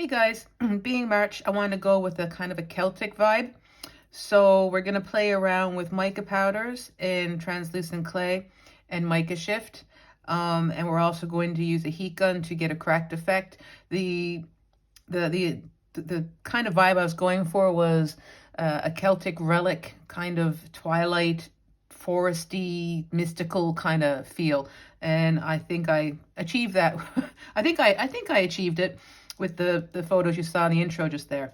Hey guys, being March, I want to go with a kind of a Celtic vibe. So we're going to play around with mica powders and translucent clay and mica shift. And we're also going to use a heat gun to get a cracked effect. The kind of vibe I was going for was a Celtic relic, kind of twilight, foresty, mystical kind of feel. And I think I achieved that. I think I achieved it with the photos you saw in the intro just there.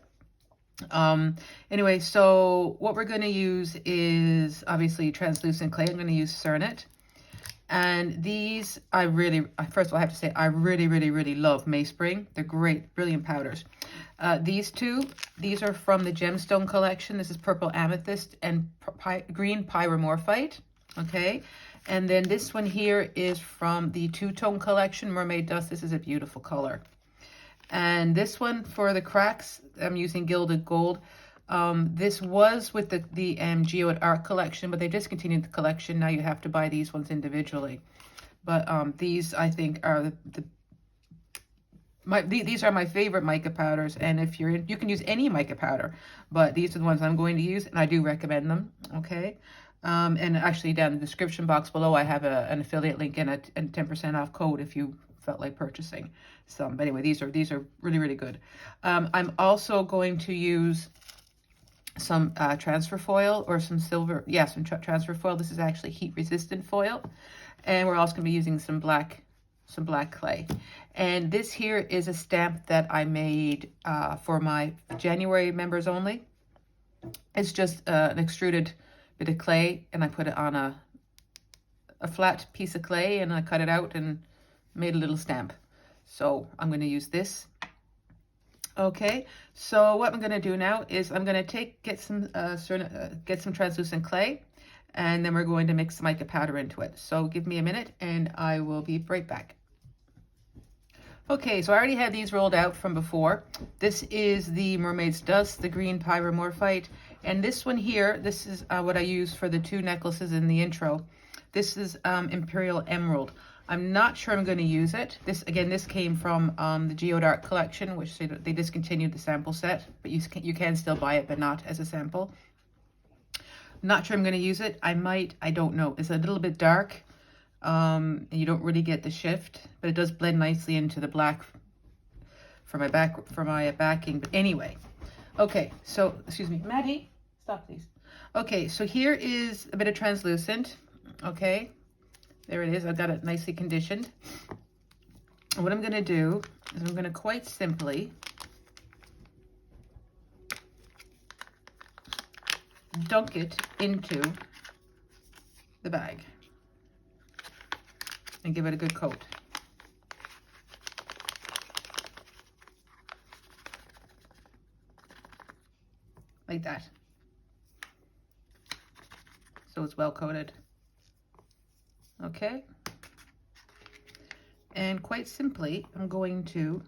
Anyway, so what we're going to use is obviously translucent clay. I'm going to use Cernit. And these, first of all, I have to say, I really love Meyspring. They're great, brilliant powders. These are from the Gemstone collection. This is purple amethyst and green pyromorphite. Okay. And then this one here is from the TwoTone collection, Mermaid Dust. This is a beautiful color. And this one for the cracks, I'm using Gilded Gold. This was with the Geode Art collection, but they discontinued the collection. Now you have to buy these ones individually. But these, I think, are these are my favorite mica powders. And if you can use any mica powder, but these are the ones I'm going to use, and I do recommend them. Okay. And actually down in the description box below, I have an affiliate link and a 10% off code if you felt like purchasing some. But anyway, these are really good. I'm also going to use some transfer foil or some silver, some transfer foil. This is actually heat resistant foil, and we're also going to be using some black clay. And this here is a stamp that I made for my January members only. It's just an extruded bit of clay, and I put it on a flat piece of clay, and I cut it out and made a little stamp. So I'm going to use this. Okay, so what I'm going to do now is I'm going to get some translucent clay, and then we're going to mix mica powder into it. So give me a minute and I will be right back. Okay, so I already had these rolled out from before. This is the Mermaid's Dust, the green pyromorphite, and this one here, this is what I use for the two necklaces in the intro. This is Imperial Emerald. I'm not sure I'm going to use it. This came from the Geode Art collection, which they discontinued the sample set, but you can still buy it, but not as a sample. Not sure I'm going to use it. I might, I don't know. It's a little bit dark, and you don't really get the shift, but it does blend nicely into the black for my backing. But anyway, okay. So excuse me, Maddie, stop please. Okay, so here is a bit of translucent. Okay. There it is. I've got it nicely conditioned. And what I'm going to do is I'm going to quite simply dunk it into the bag and give it a good coat. Like that. So it's well coated. Okay, and quite simply, I'm going to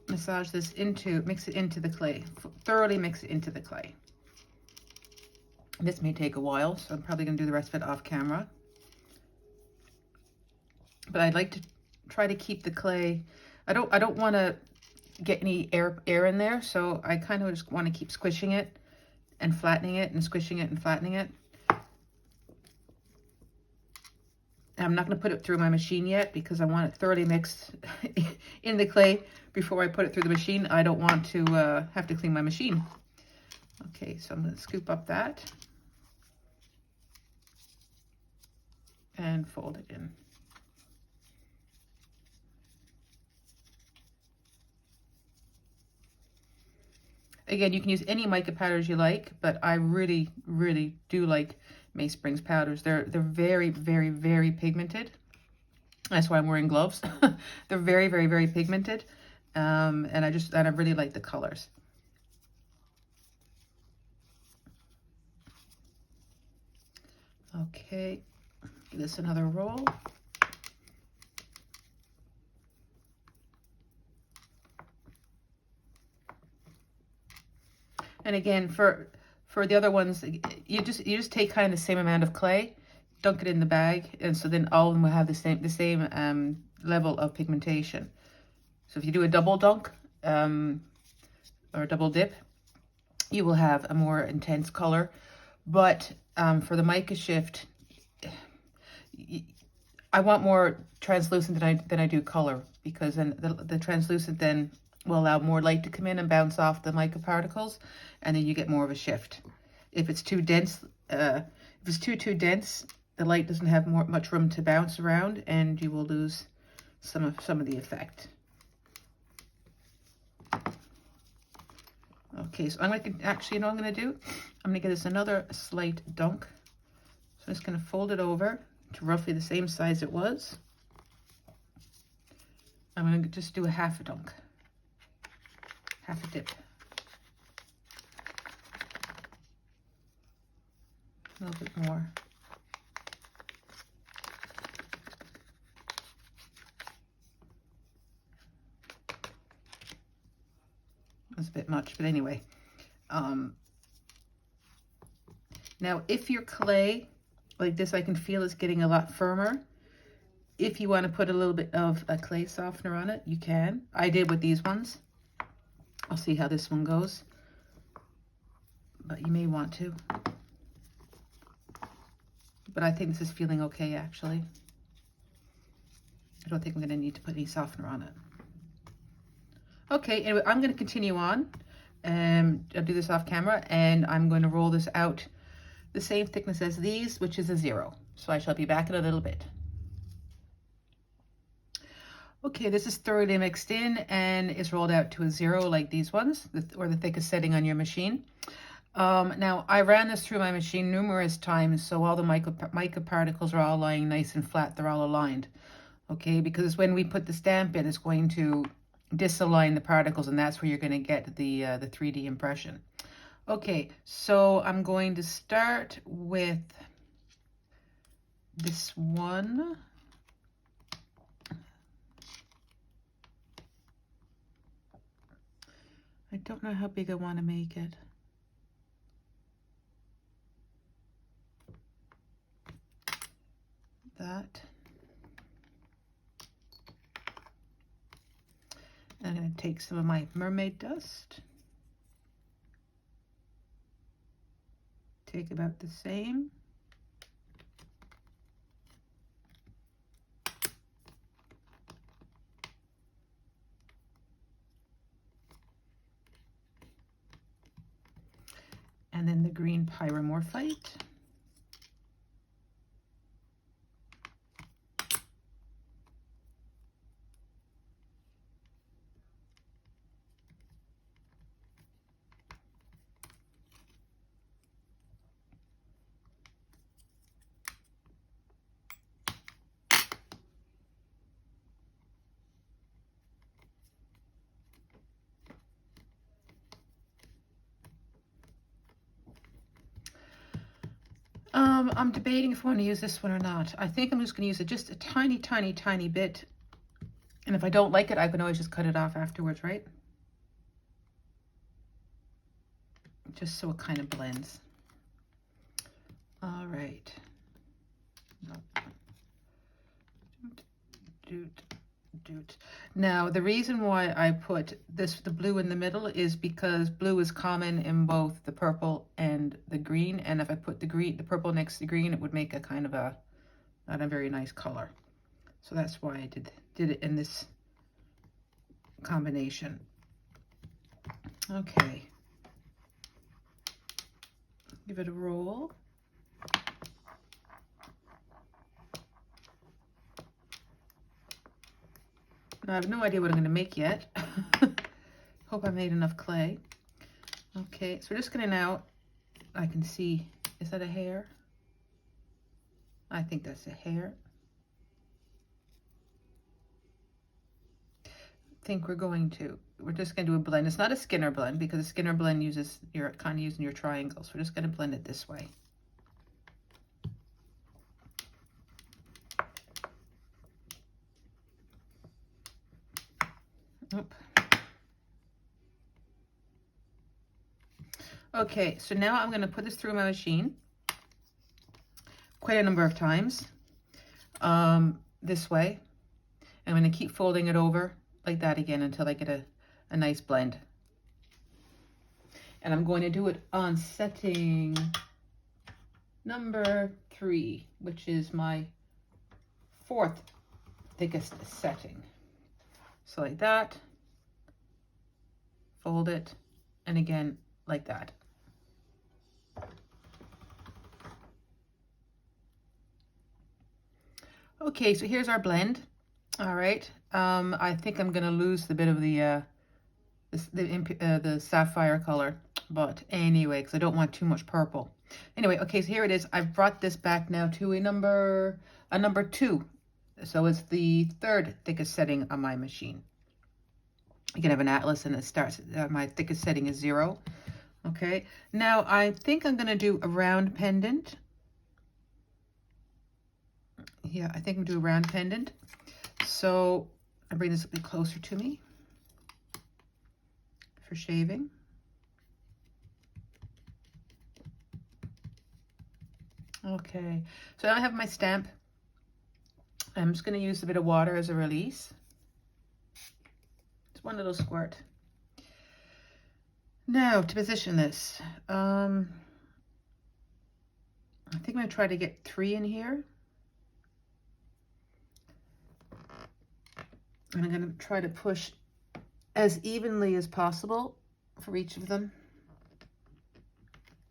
massage this mix it into the clay, thoroughly mix it into the clay. This may take a while, so I'm probably going to do the rest of it off camera. But I'd like to try to keep the clay, I don't want to get any air in there, so I kind of just want to keep squishing it and flattening it and squishing it and flattening it. I'm not going to put it through my machine yet because I want it thoroughly mixed in the clay before I put it through the machine. I don't want to have to clean my machine. Okay, so I'm going to scoop up that and fold it in. Again, you can use any mica powders you like, but I really do like Meyspring's powders. They're very pigmented. That's why I'm wearing gloves. They're very pigmented, and I really like the colors. Okay, give this another roll. And again, for the other ones, you just take kind of the same amount of clay, dunk it in the bag, and so then all of them will have the same level of pigmentation. So if you do a double dunk or a double dip, you will have a more intense color. But for the mica shift, I want more translucent than I do color, because then the translucent then will allow more light to come in and bounce off the mica particles, and then you get more of a shift. If it's too dense, if it's too dense, the light doesn't have much room to bounce around, and you will lose some of the effect. Okay, so I'm going to actually, you know what I'm going to do? I'm going to give this another slight dunk. So I'm just going to fold it over to roughly the same size it was. I'm going to just do a half a dunk, half a dip. A little bit more. That's a bit much, but anyway. Now, if your clay, like this, I can feel it's getting a lot firmer. If you want to put a little bit of a clay softener on it, you can. I did with these ones. I'll see how this one goes. But you may want to. But I think this is feeling okay, actually. I don't think I'm going to need to put any softener on it. Okay, anyway, I'm going to continue on. I'll do this off camera, and I'm going to roll this out the same thickness as these, which is a 0. So I shall be back in a little bit. Okay, this is thoroughly mixed in and is rolled out to a 0 like these ones, or the thickest setting on your machine. Now, I ran this through my machine numerous times, so all the mica particles are all lying nice and flat. They're all aligned, okay? Because when we put the stamp in, it's going to disalign the particles, and that's where you're going to get the 3D impression. Okay, so I'm going to start with this one. I don't know how big I want to make it. That. I'm going to take some of my Mermaid dust. Take about the same. And then the green Pyromorphite. I'm debating if I want to use this one or not. I think I'm just going to use it just a tiny, tiny, tiny bit. And if I don't like it, I can always just cut it off afterwards, right? Just so it kind of blends. All right. Now, the reason why I put the blue in the middle is because blue is common in both the purple and the green, and if I put the purple next to the green, it would make a kind of not a very nice color. So that's why I did it in this combination. Okay. Give it a roll. Now, I have no idea what I'm going to make yet. Hope I made enough clay. Okay, so we're just going to now, I can see, is that a hair? I think that's a hair. I think we're just going to do a blend. It's not a Skinner blend, because a Skinner blend you're kind of using your triangles. We're just going to blend it this way. Oop. Okay, so now I'm going to put this through my machine quite a number of times this way. I'm going to keep folding it over like that again until I get a nice blend. And I'm going to do it on setting number 3, which is my 4th thickest setting. So like that, fold it, and again like that. Okay, so here's our blend. All right, I think I'm gonna lose the bit of the sapphire color, but anyway, because I don't want too much purple. Anyway, okay, so here it is. I've brought this back now to a number 2. So it's the 3rd thickest setting on my machine. You can have an atlas and it starts, my thickest setting is 0. Okay, now I think I'm gonna do a round pendant. Yeah, I think I'm gonna do a round pendant. So I bring this a bit closer to me for shaving. Okay, so now I have my stamp. I'm just going to use a bit of water as a release. Just one little squirt. Now to position this, I think I'm going to try to get 3 in here. And I'm going to try to push as evenly as possible for each of them.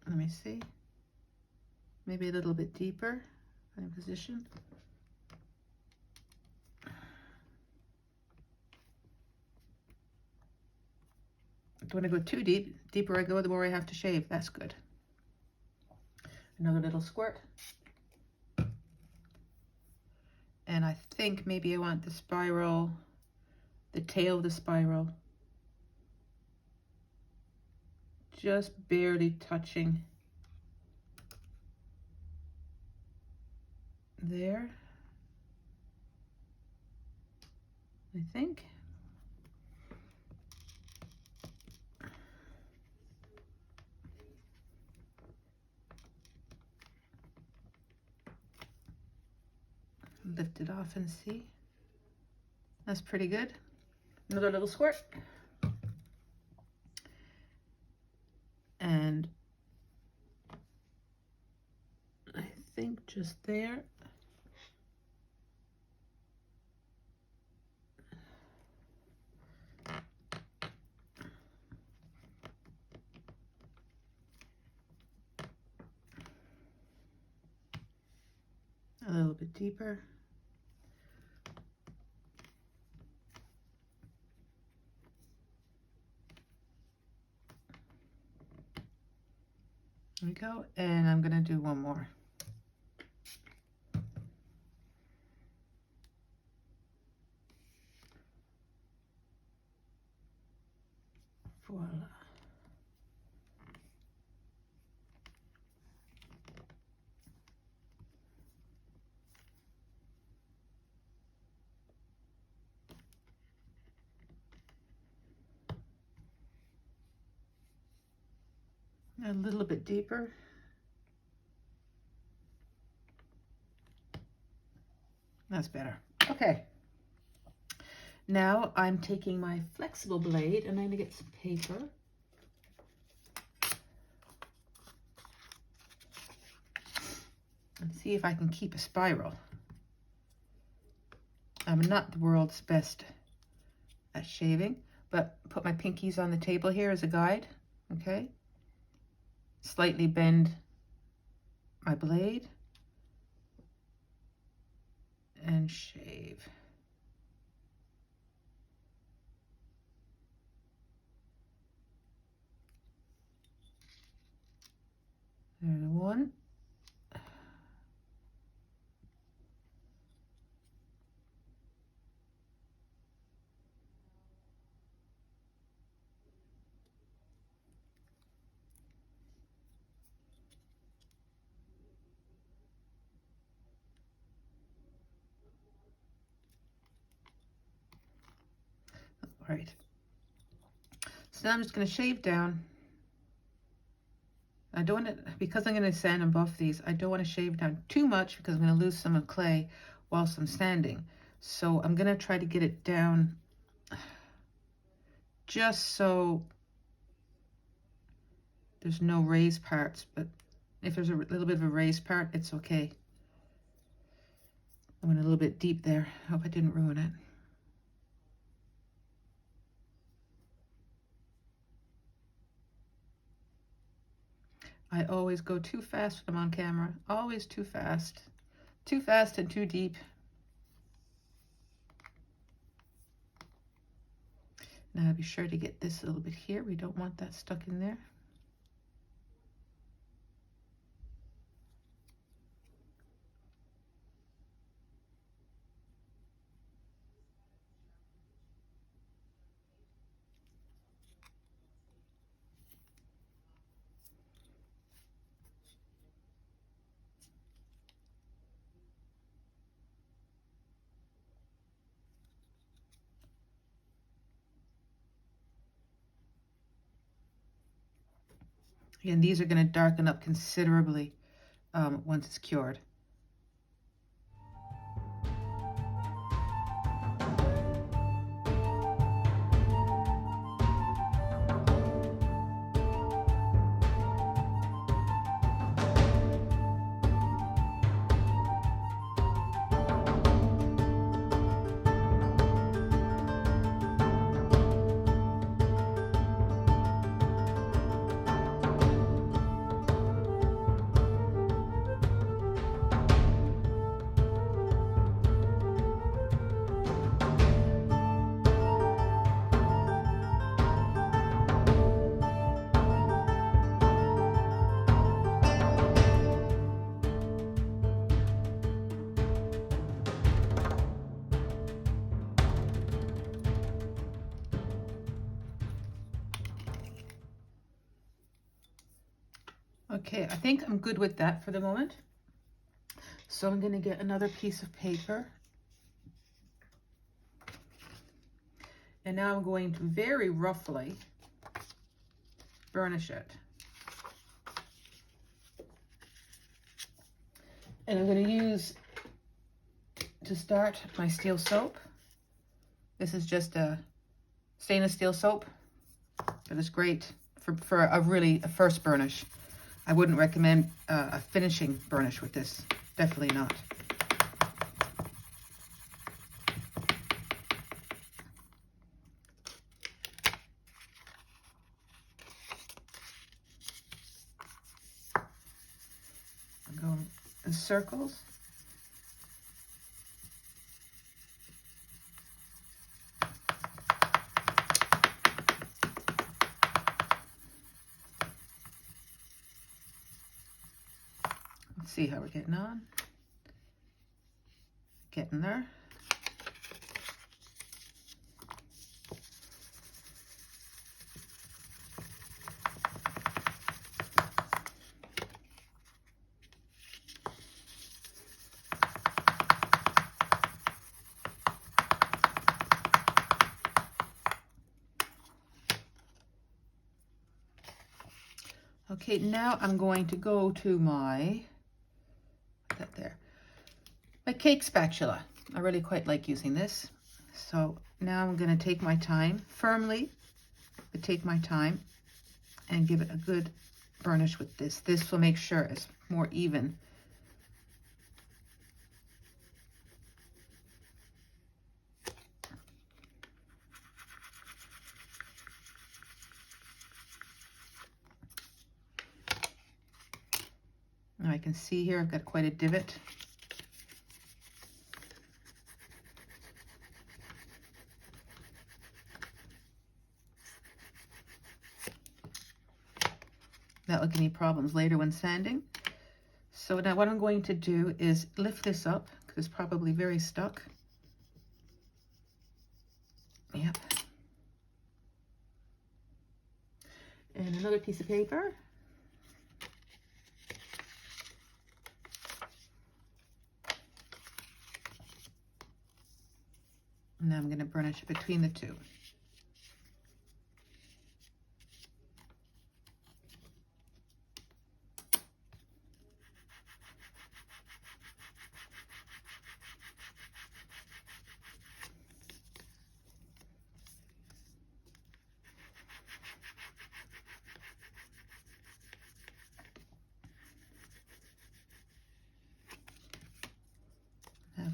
Let me see. Maybe a little bit deeper in position. Don't want to go too deep. Deeper I go, the more I have to shave. That's good. Another little squirt. And I think maybe I want the spiral, the tail of the spiral, just barely touching there, I think. Lift it off and see. That's pretty good. Another little squirt. And I think just there. A little bit deeper. There we go, and I'm gonna do one more. Voila. A little bit deeper. That's better. Okay. Now I'm taking my flexible blade and I'm going to get some paper. And see if I can keep a spiral. I'm not the world's best at shaving, but put my pinkies on the table here as a guide. Okay. Slightly bend my blade and shave. There's one. All right. So now I'm just going to shave down. I don't want to, because I'm going to sand and buff these, I don't want to shave down too much because I'm going to lose some of clay whilst I'm sanding. So I'm going to try to get it down just so there's no raised parts, but if there's a little bit of a raised part, it's okay. I went a little bit deep there. Hope I didn't ruin it. I always go too fast when I'm on camera. Always too fast. Too fast and too deep. Now be sure to get this a little bit here. We don't want that stuck in there. Again, these are going to darken up considerably once it's cured. Okay, I think I'm good with that for the moment. So I'm going to get another piece of paper. And now I'm going to very roughly burnish it. And I'm going to use, to start, my steel soap. This is just a stainless steel soap. It is great for a first burnish. I wouldn't recommend a finishing burnish with this. Definitely not. I'm going in circles. Let's see how we're getting on. Getting there. Okay, now I'm going to go to my cake spatula. I really quite like using this. So now I'm going to take my time, firmly, but take my time and give it a good burnish with this. This will make sure it's more even. Now I can see here I've got quite a divot. That'll give me problems later when sanding. So now what I'm going to do is lift this up, because it's probably very stuck. Yep. And another piece of paper. And now I'm going to burnish it between the two.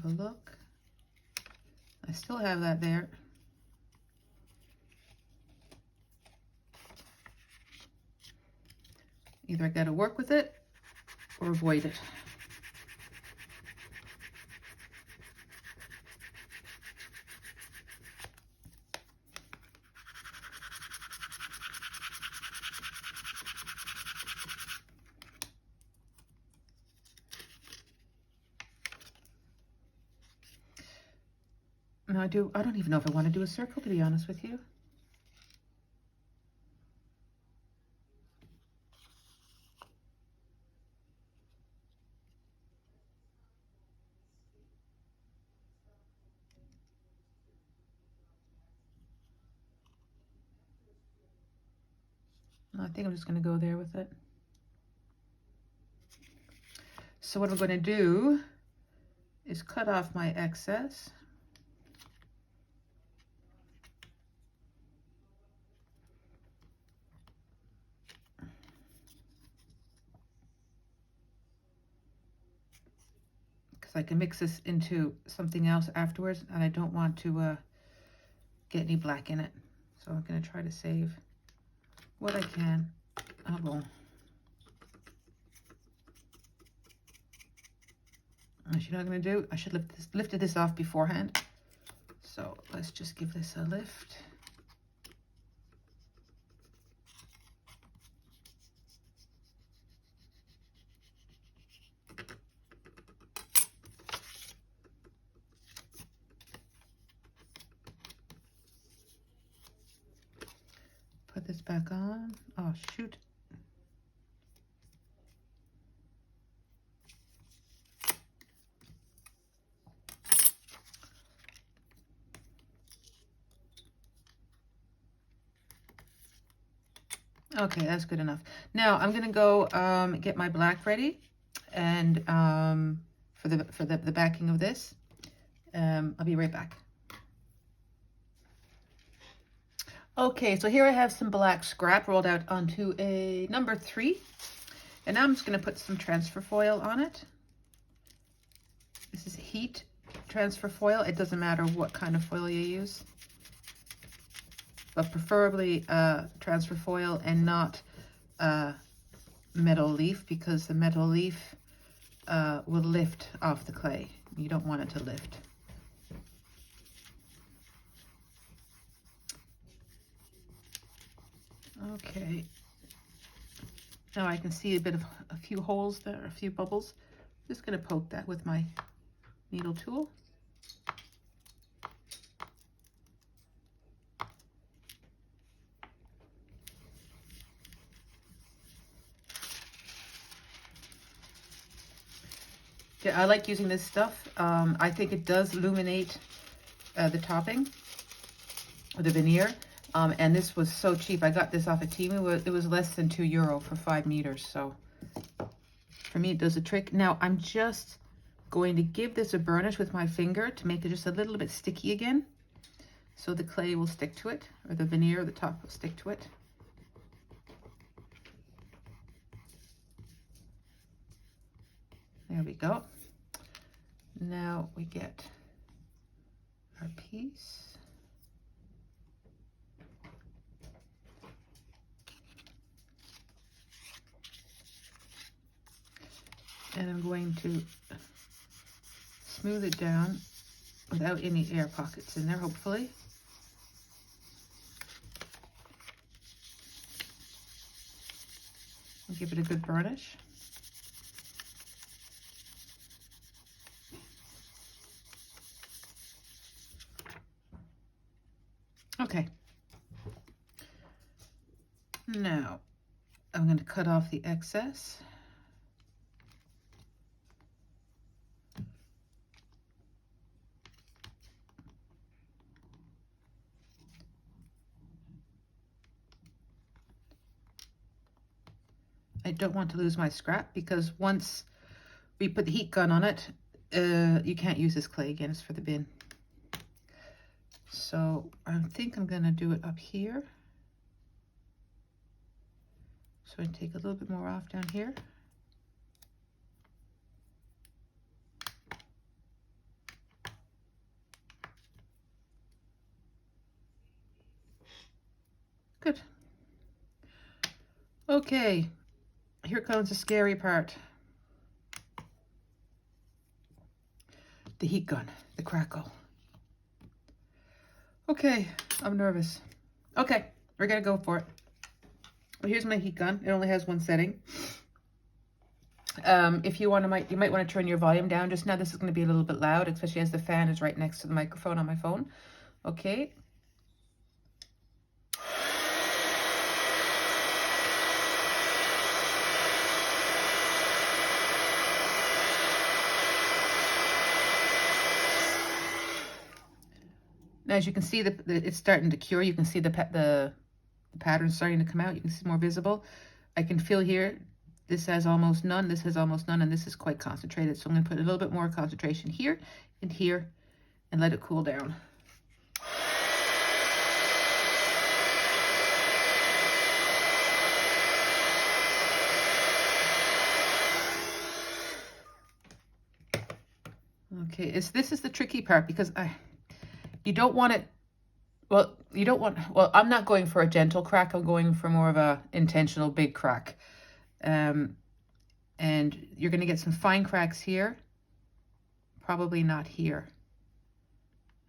a look. I still have that there. Either I got to work with it or avoid it. Now I don't even know if I want to do a circle, to be honest with you. I think I'm just going to go there with it. So what I'm going to do is cut off my excess. Because I can mix this into something else afterwards, and I don't want to get any black in it. So I'm going to try to save what I can. Oh, well. You know what I'm going to do? I should have lifted this off beforehand. So let's just give this a lift. Put this back on. Oh, shoot. Okay, that's good enough. Now I'm gonna go get my black ready, and for the backing of this. I'll be right back. Okay, so here I have some black scrap rolled out onto a number 3, and now I'm just gonna put some transfer foil on it. This is heat transfer foil. It doesn't matter what kind of foil you use, but preferably transfer foil and not metal leaf, because the metal leaf will lift off the clay. You don't want it to lift. Okay. Now I can see a few holes there, a few bubbles. Just going to poke that with my needle tool. Yeah, I like using this stuff. I think it does illuminate the topping, or the veneer. And this was so cheap. I got this off of Temu. It was less than €2 for 5 meters. So for me, it does a trick. Now I'm just going to give this a burnish with my finger to make it just a little bit sticky again, so the clay will stick to it, or the veneer, the top will stick to it. There we go. Now we get our piece. And I'm going to smooth it down without any air pockets in there, hopefully. And give it a good burnish. Okay. Now I'm going to cut off the excess. I don't want to lose my scrap, because once we put the heat gun on it, you can't use this clay again. It's for the bin. So I think I'm going to do it up here. So I take a little bit more off down here. Okay, here comes the scary part. The heat gun, the Crackle. Okay, I'm nervous. Okay, we're gonna go for it. Well, here's my heat gun. It only has one setting. If you want to, you might want to turn your volume down just now. This is going to be a little bit loud, especially as the fan is right next to the microphone on my phone. Okay. Now, as you can see, it's starting to cure. You can see the pattern starting to come out. You can see more visible. I can feel here, this has almost none, this has almost none, and this is quite concentrated. So I'm going to put a little bit more concentration here and here and let it cool down. Okay, this is the tricky part because you don't want it, well, I'm not going for a gentle crack. I'm going for more of a intentional big crack. And you're going to get some fine cracks here. Probably not here.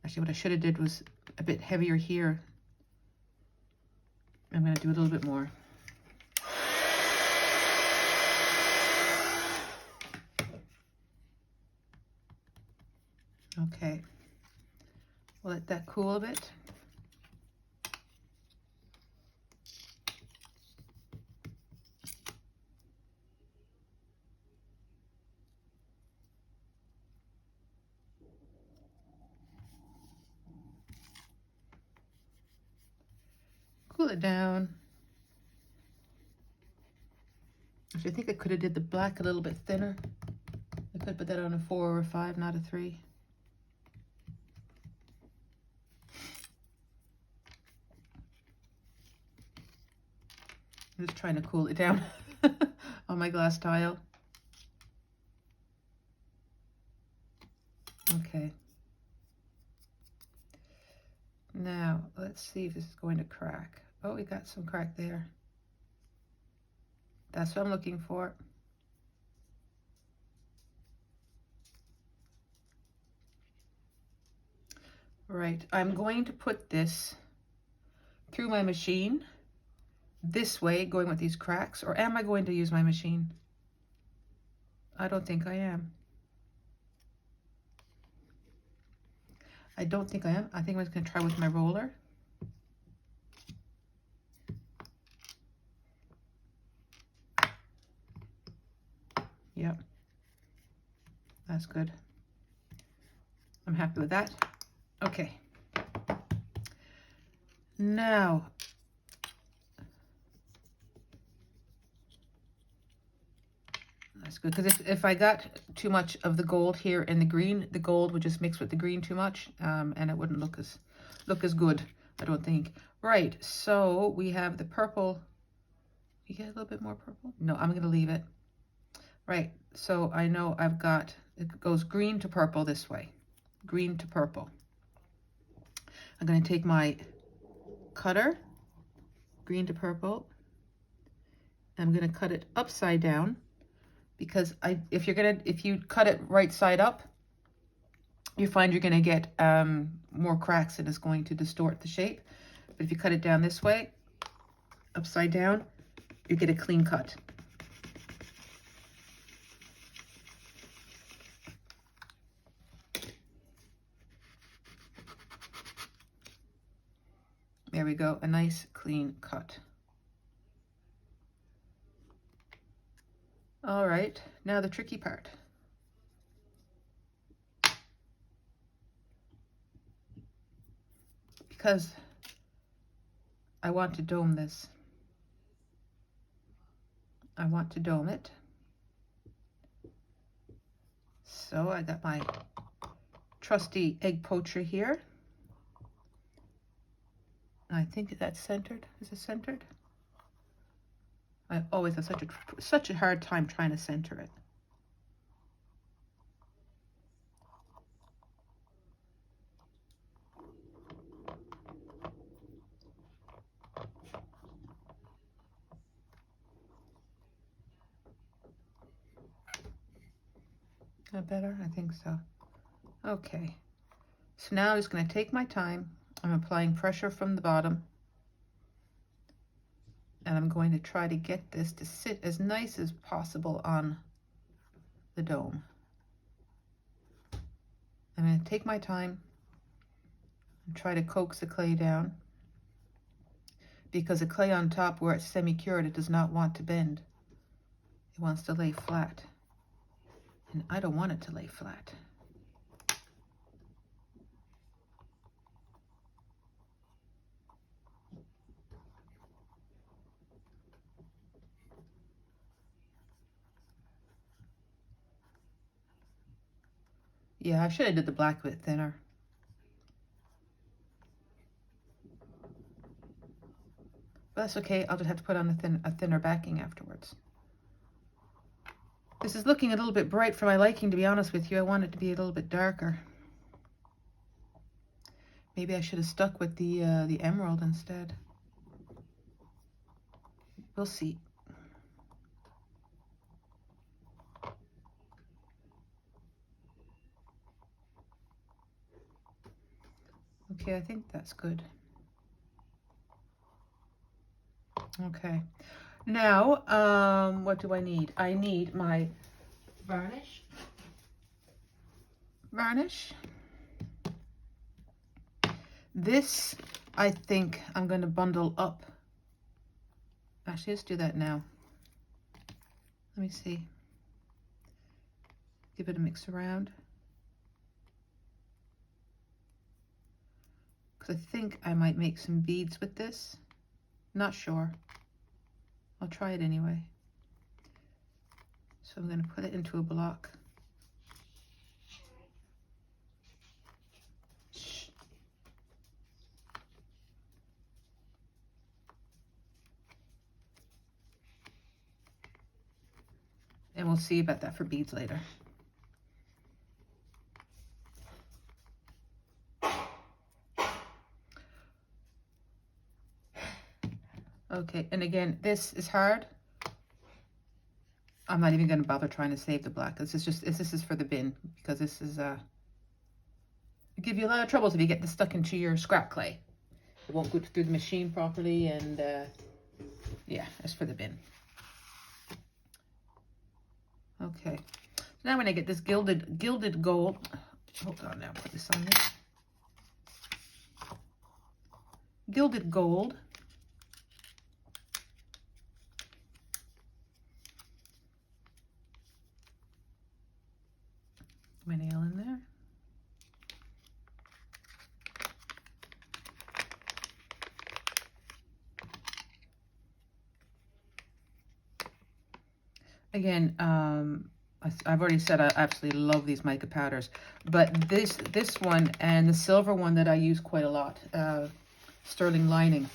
Actually, what I should have did was a bit heavier here. I'm going to do a little bit more. Okay. We'll let that cool a bit. Cool it down. Actually, I think I could have did the black a little bit thinner. I could put that on a 4 or a 5, not a 3. I'm just trying to cool it down on my glass tile. Okay. Now, let's see if this is going to crack. Oh, we got some crack there. That's what I'm looking for. Right, I'm going to put this through my machine this way, going with these cracks, or am I going to use my machine? I don't think I am. I don't think I am. I think I'm just going to try with my roller. Yep. That's good. I'm happy with that. Okay. Now, that's good, because if I got too much of the gold here in the green, the gold would just mix with the green too much, and it wouldn't look as good, I don't think. Right, so we have the purple. You get a little bit more purple? No, I'm going to leave it. Right, so I know I've got, it goes green to purple this way. Green to purple. I'm going to take my cutter, green to purple. I'm going to cut it upside down, because if you cut it right side up, you find you're going to get more cracks and it's going to distort the shape. But if you cut it down this way, upside down, you get a clean cut. There we go, a nice clean cut. All right, now the tricky part. Because I want to dome this. I want to dome it. So I got my trusty egg poacher here. I think that's centered. Is it centered? I always have such a hard time trying to center it. that better? I think so. Okay. So now I'm just going to take my time. I'm applying pressure from the bottom. And I'm going to try to get this to sit as nice as possible on the dome. I'm going to take my time and try to coax the clay down, because the clay on top, where it's semi-cured, it does not want to bend. It wants to lay flat. And I don't want it to lay flat. Yeah, I should have did the black a bit thinner. But that's okay, I'll just have to put on a thinner backing afterwards. This is looking a little bit bright for my liking, to be honest with you. I want it to be a little bit darker. Maybe I should have stuck with the emerald instead. We'll see. Okay, I think that's good. Okay. Now, what do I need? I need my varnish. This, I think I'm going to bundle up. Actually, let's do that now. Let me see. Give it a mix around. Because I think I might make some beads with this. Not sure. I'll try it anyway. So I'm going to put it into a block. And we'll see about that for beads later. Okay, and again, this is hard. I'm not even going to bother trying to save the black. This is for the bin, because this is it'll give you a lot of troubles if you get this stuck into your scrap clay. It won't go through the machine properly, and yeah, it's for the bin. Okay, so now when I get this gilded gold, hold on now, put this on there. Gilded gold. My nail in there. Again, I've already said I absolutely love these mica powders, but this one and the silver one that I use quite a lot, sterling lining,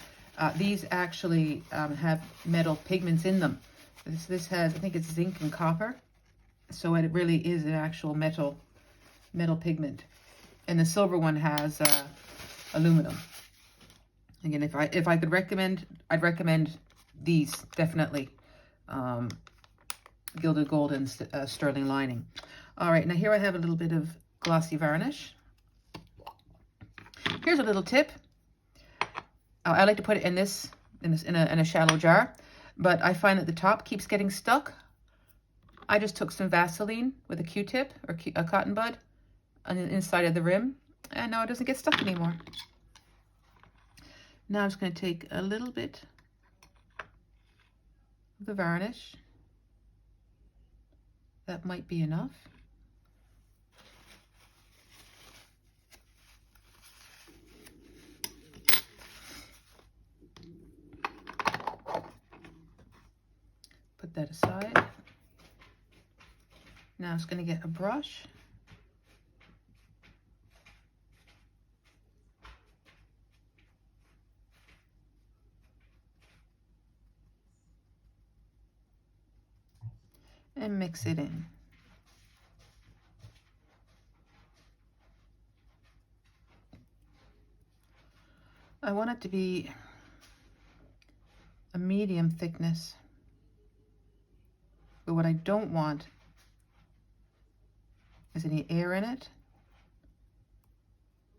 these actually have metal pigments in them. This has, I think it's zinc and copper, so it really is an actual metal pigment, and the silver one has aluminum. Again, if I could recommend, I'd recommend these definitely. Gilded gold and sterling lining. All right, now here I have a little bit of glossy varnish. Here's a little tip. I like to put it in a shallow jar, but I find that the top keeps getting stuck. I just took some Vaseline with a Q-tip or a cotton bud on the inside of the rim, and now it doesn't get stuck anymore. Now I'm just going to take a little bit of the varnish. That might be enough. Put that aside. Now I'm just going to get a brush. And mix it in. I want it to be a medium thickness, but what I don't want there's any air in it.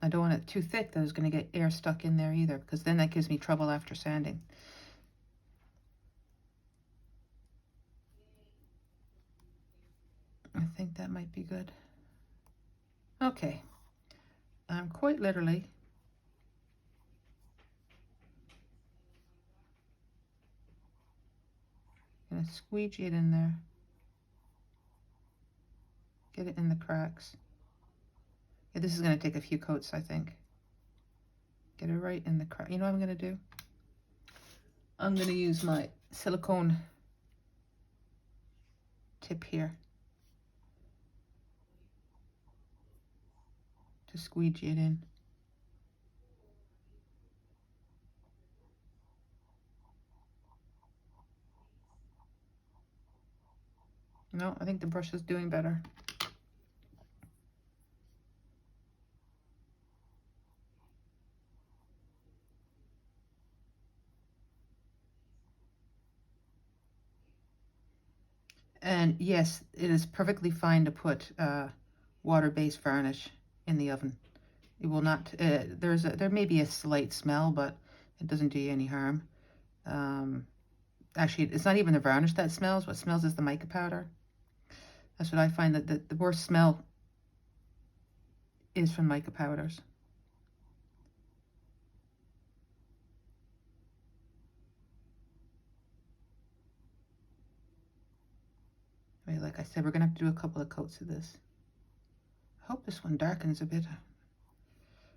I don't want it too thick that it's going to get air stuck in there either, because then that gives me trouble after sanding. I think that might be good. Okay, I'm quite literally going to squeegee it in there. Get it in the cracks. Yeah, this is going to take a few coats, I think. Get it right in the crack. You know what I'm going to do? I'm going to use my silicone tip here to squeegee it in. No, I think the brush is doing better. And yes, it is perfectly fine to put water-based varnish in the oven. It will not, there may be a slight smell, but it doesn't do you any harm. Actually, it's not even the varnish that smells. What smells is the mica powder. That's what I find, that the worst smell is from mica powders. Like I said, we're gonna have to do a couple of coats of this. I hope this one darkens a bit.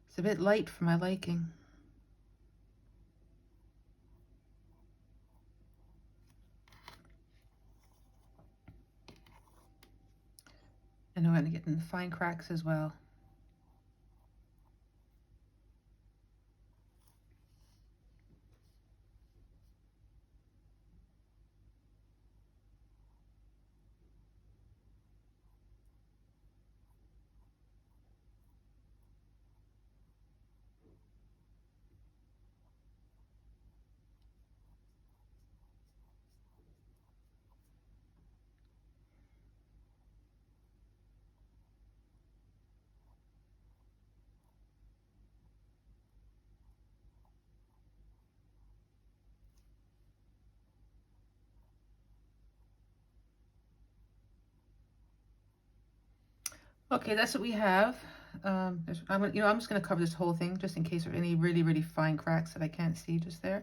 It's a bit light for my liking. And I'm gonna get in the fine cracks as well. Okay, that's what we have. I'm just going to cover this whole thing just in case there are any really, really fine cracks that I can't see just there.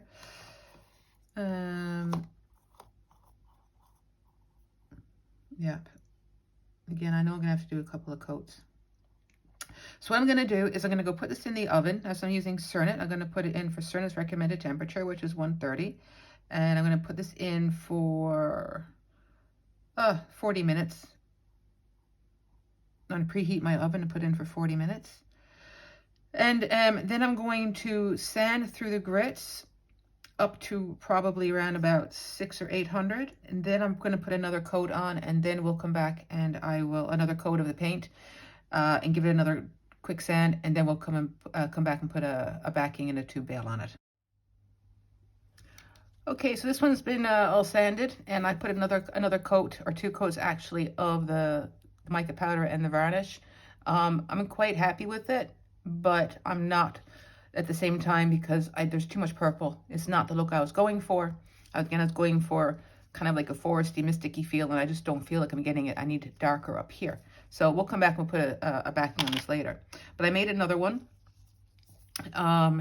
Yep. Again, I know I'm going to have to do a couple of coats. So what I'm going to do is I'm going to go put this in the oven. As I'm using Cernit, I'm going to put it in for Cernit's recommended temperature, which is 130. And I'm going to put this in for 40 minutes. I'm going to preheat my oven and put in for 40 minutes. And then I'm going to sand through the grits up to probably around about 600 or 800. And then I'm going to put another coat on, and then we'll come back and I will, another coat of the paint, and give it another quick sand, and then we'll come back and put a backing and a tube bail on it. Okay, so this one's been all sanded, and I put another coat, or two coats actually, of the mica powder and the varnish. I'm quite happy with it, but I'm not at the same time, because there's too much purple. It's not the look I was going for. Again, I was going for kind of like a foresty, mysticky feel, and I just don't feel like I'm getting it. I need it darker up here. So we'll come back and we'll put a backing on this later. But I made another one.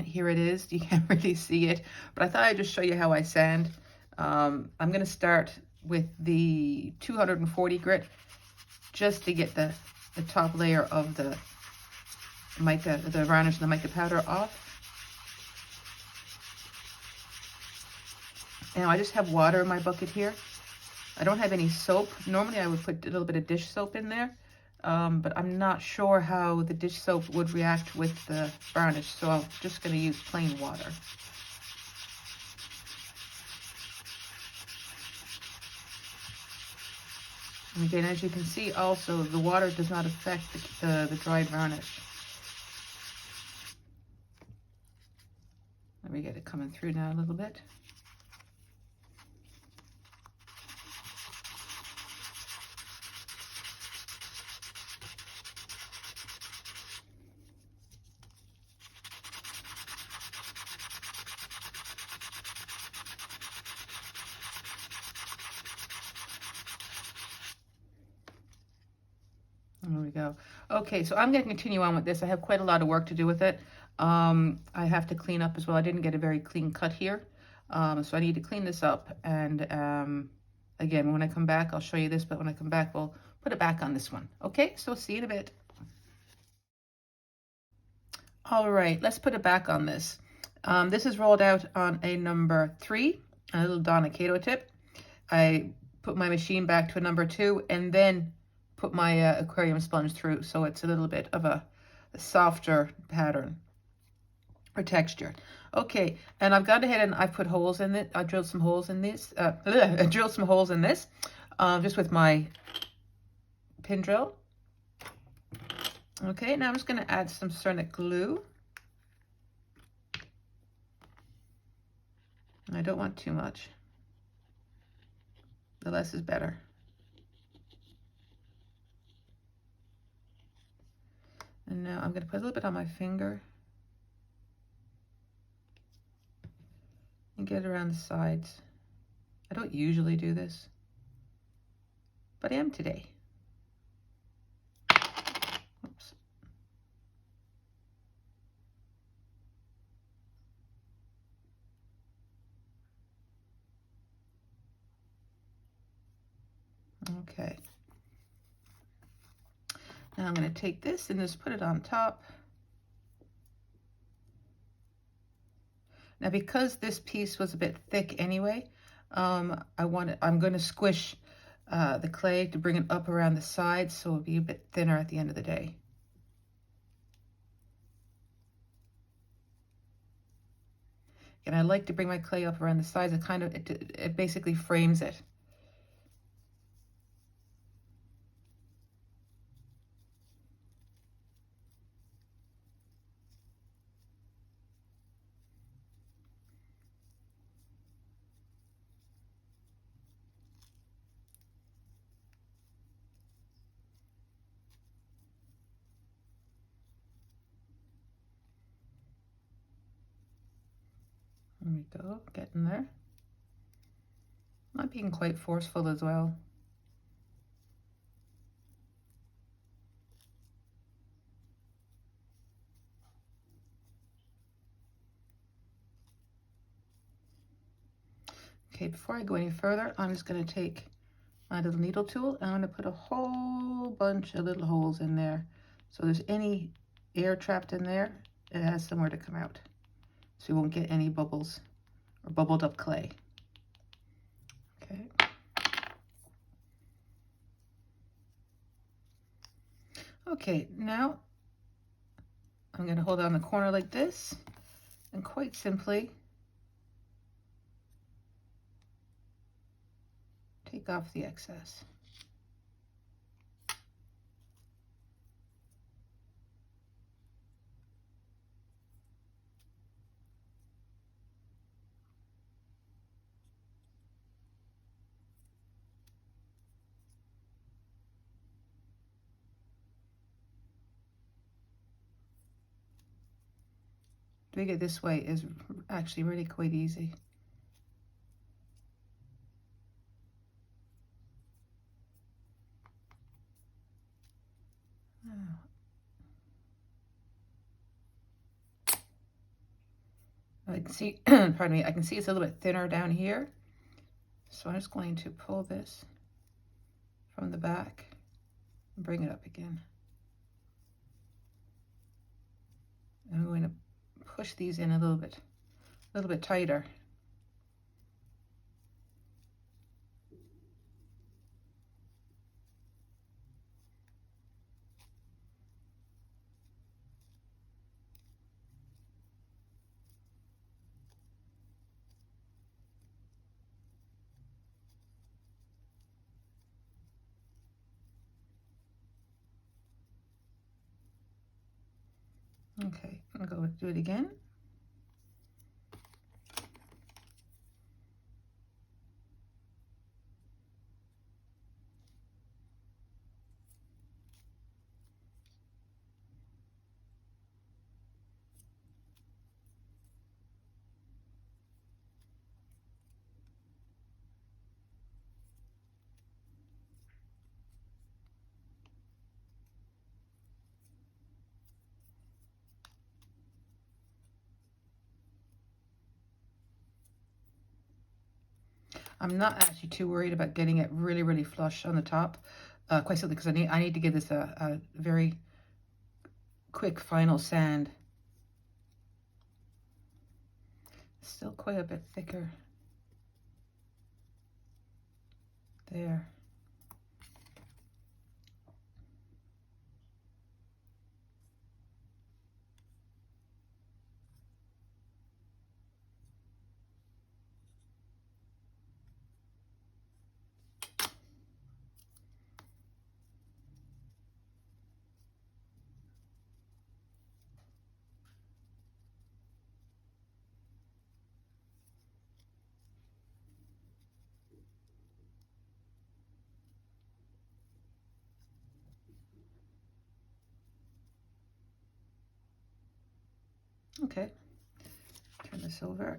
Here it is. You can't really see it, but I thought I'd just show you how I sand. I'm going to start with the 240 grit just to get the top layer of the varnish and the mica powder off. Now I just have water in my bucket here. I don't have any soap. Normally I would put a little bit of dish soap in there, but I'm not sure how the dish soap would react with the varnish, so I'm just going to use plain water. And again, as you can see also, the water does not affect the dried varnish. Let me get it coming through now a little bit. Okay, so I'm going to continue on with this. I have quite a lot of work to do with it. I have to clean up as well. I didn't get a very clean cut here. So I need to clean this up. And again, when I come back, I'll show you this. But when I come back, we'll put it back on this one. Okay, so see you in a bit. All right, let's put it back on this. This is rolled out on a number 3, a little Donna Kato tip. I put my machine back to a number 2 and then put my aquarium sponge through, so it's a little bit of a softer pattern or texture. Okay, and I've gone ahead and I've put holes in it. I drilled some holes in this. I drilled some holes in this just with my pin drill. Okay, now I'm just going to add some Cernit glue. I don't want too much. The less is better. And now I'm going to put a little bit on my finger and get it around the sides. I don't usually do this, but I am today. Oops. Okay. Now I'm going to take this and just put it on top. Now because this piece was a bit thick anyway, I'm going to squish the clay to bring it up around the sides so it'll be a bit thinner at the end of the day. And I like to bring my clay up around the sides. It basically frames it. There we go, getting there. Not being quite forceful as well. Okay, before I go any further, I'm just going to take my little needle tool and I'm going to put a whole bunch of little holes in there. So there's any air trapped in there, it has somewhere to come out. So you won't get any bubbles or bubbled up clay. Okay. Okay, now I'm going to hold on the corner like this and quite simply take off the excess. Doing it this way is actually really quite easy. I can see, pardon me, I can see it's a little bit thinner down here. So I'm just going to pull this from the back and bring it up again. And I'm going to push these in a little bit tighter. Okay, I'm going to do it again. I'm not actually too worried about getting it really, really flush on the top, quite simply because I need to give this a very quick final sand. Still quite a bit thicker. There. Okay, turn this over.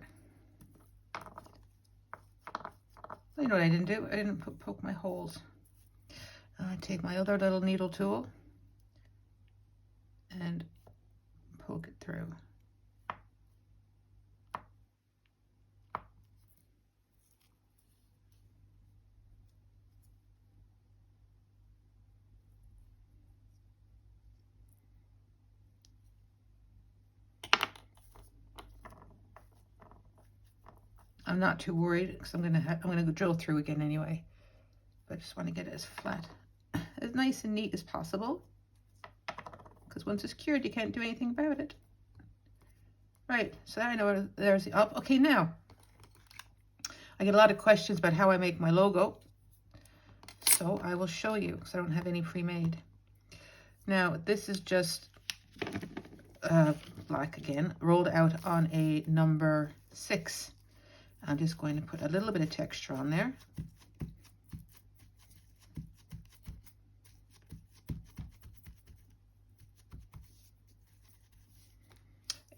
You know what I didn't do? I didn't poke my holes. I take my other little needle tool and poke it through. I'm not too worried because I'm gonna drill through again anyway. But I just want to get it as flat, as nice and neat as possible. Because once it's cured, you can't do anything about it. Right, so I know there's the up. Okay, now I get a lot of questions about how I make my logo. So I will show you because I don't have any pre-made. Now this is just black again, rolled out on a number 6. I'm just going to put a little bit of texture on there.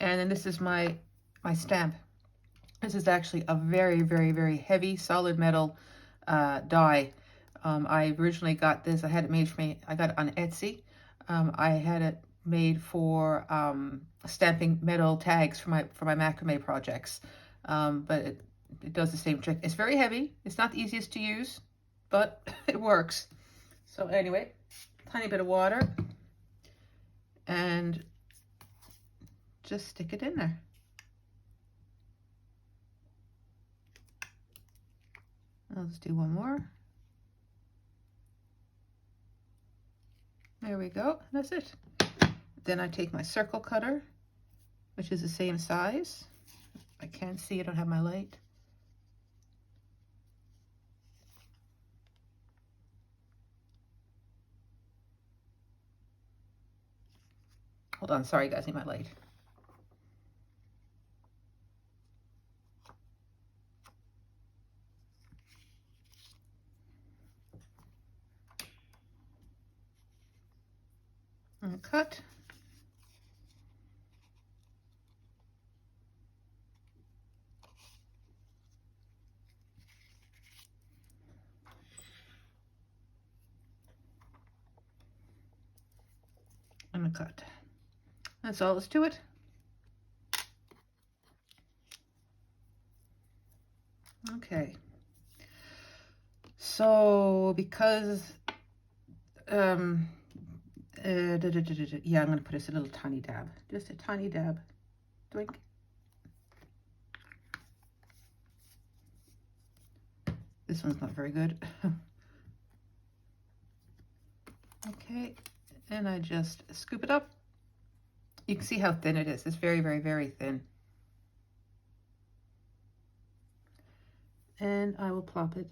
And then this is my stamp. This is actually a very, very, very heavy solid metal die. I originally got this, I had it made for me, I got it on Etsy. I had it made for stamping metal tags for my macrame projects. But it does the same trick. It's very heavy. It's not the easiest to use, but it works. So anyway, tiny bit of water and just stick it in there. Let's do one more. There we go. That's it. Then I take my circle cutter, which is the same size. I can't see, I don't have my light. Hold on, sorry guys, I need my light. And cut. And a cut. That's all there's to it. Okay. So because yeah, I'm gonna put this a little tiny dab, just a tiny dab. Doink. This one's not very good. Okay, and I just scoop it up. You can see how thin it is. It's very, very, very thin. And I will plop it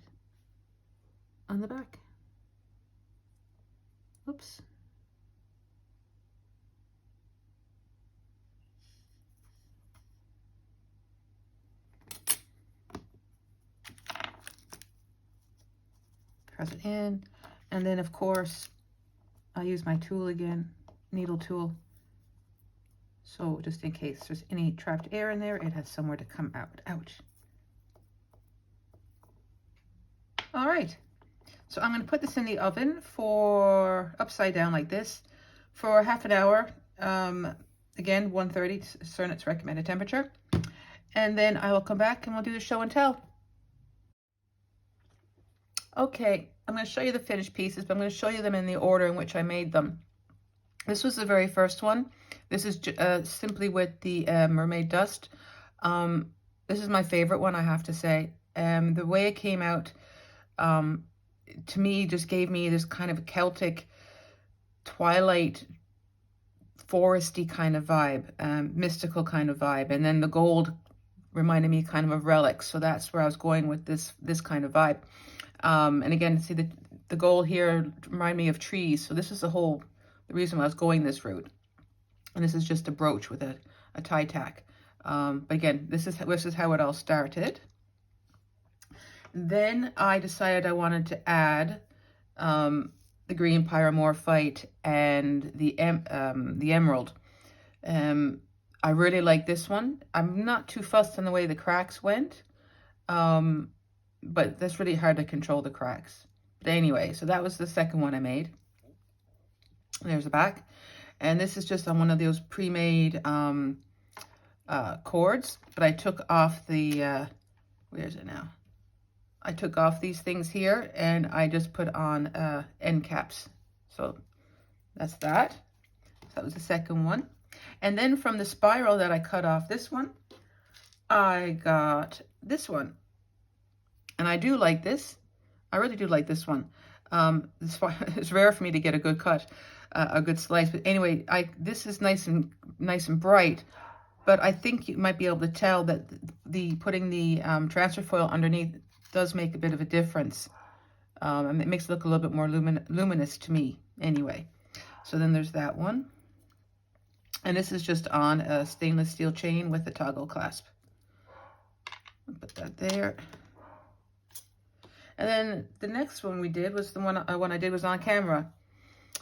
on the back. Oops. Press it in, and then of course I use my tool again, needle tool. So just in case there's any trapped air in there, it has somewhere to come out. Ouch. All right, so I'm going to put this in the oven for upside down like this for half an hour. Again, 130 Cernit's recommended temperature. And then I will come back and we'll do the show and tell. Okay, I'm going to show you the finished pieces, but I'm going to show you them in the order in which I made them. This was the very first one. This is simply with the Mermaid dust. This is my favorite one, I have to say. The way it came out, to me, just gave me this kind of Celtic, twilight, foresty kind of vibe, mystical kind of vibe. And then the gold reminded me kind of relics. So that's where I was going with this kind of vibe. And again, see the gold here remind me of trees. So this is the reason why I was going this route. And this is just a brooch with a tie tack. But again, this is how it all started. Then I decided I wanted to add the green Pyromorphite and the emerald. I really like this one. I'm not too fussed on the way the cracks went, but that's really hard to control the cracks. But anyway, so that was the second one I made. There's the back. And this is just on one of those pre-made cords, but I took off the, where is it now? I took off these things here and I just put on end caps. So that's that. So that was the second one. And then from the spiral that I cut off this one, I got this one. And I do like this. I really do like this one. It's rare for me to get a good cut, a good slice. But anyway, this is nice and bright. But I think you might be able to tell that putting the transfer foil underneath does make a bit of a difference. And it makes it look a little bit more luminous to me anyway. So then there's that one. And this is just on a stainless steel chain with a toggle clasp. I'll put that there. And then the next one we did was the one I did was on camera.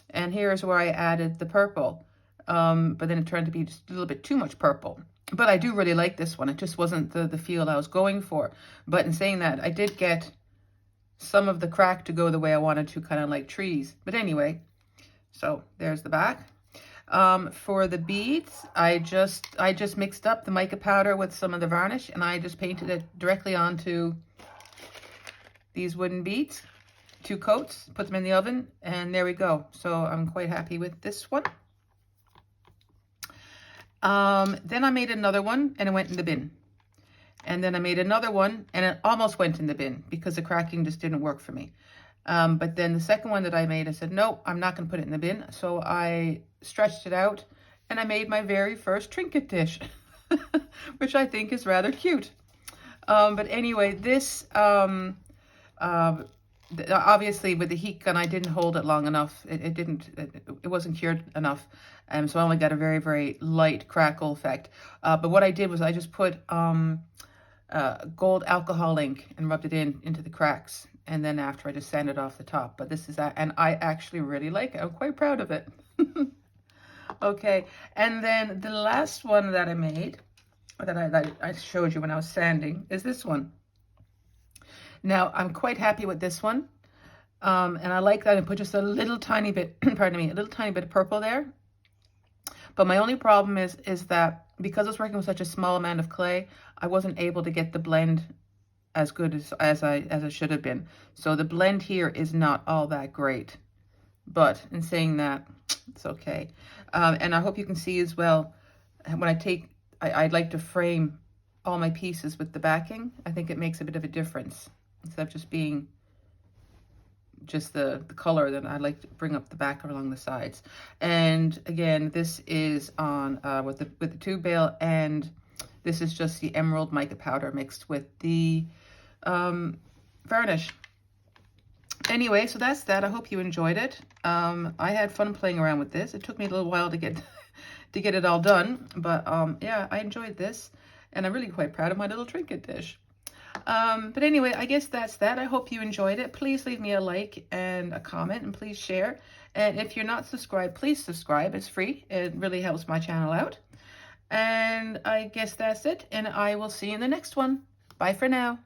And here's where I added the purple. But then it turned to be just a little bit too much purple. But I do really like this one. It just wasn't the feel I was going for. But in saying that, I did get some of the crack to go the way I wanted to, kind of like trees. But anyway, so there's the back. For the beads, I just mixed up the mica powder with some of the varnish, and I just painted it directly onto these wooden beads. 2 coats, put them in the oven, and there we go. So I'm quite happy with this one. Then I made another one and it went in the bin. And then I made another one and it almost went in the bin because the cracking just didn't work for me. But then the second one that I made, I said, no, I'm not going to put it in the bin. So I stretched it out and I made my very first trinket dish, which I think is rather cute. But anyway, this, obviously with the heat gun, I didn't hold it long enough. It wasn't cured enough. So I only got a very, very light crackle effect. But what I did was I just put gold alcohol ink and rubbed it into the cracks. And then after I just sanded off the top. But this is that. And I actually really like it. I'm quite proud of it. Okay. And then the last one that I made, that I showed you when I was sanding, is this one. Now, I'm quite happy with this one. And I like that I put just a little tiny bit, pardon me, a little tiny bit of purple there. But my only problem is that because I was working with such a small amount of clay, I wasn't able to get the blend as good as I should have been. So the blend here is not all that great. But in saying that, it's okay. And I hope you can see as well, when I'd like to frame all my pieces with the backing. I think it makes a bit of a difference. Instead of just being just the color, then I like to bring up the back along the sides. And again, this is on with the tube bale, and this is just the emerald mica powder mixed with the varnish. Anyway, so that's that. I hope you enjoyed it. I had fun playing around with this. It took me a little while to get it all done, but yeah, I enjoyed this, and I'm really quite proud of my little trinket dish. But anyway, I guess that's that. I hope you enjoyed it. Please leave me a like and a comment, and please share. And if you're not subscribed, please subscribe. It's free. It really helps my channel out. And I guess that's it. And I will see you in the next one. Bye for now.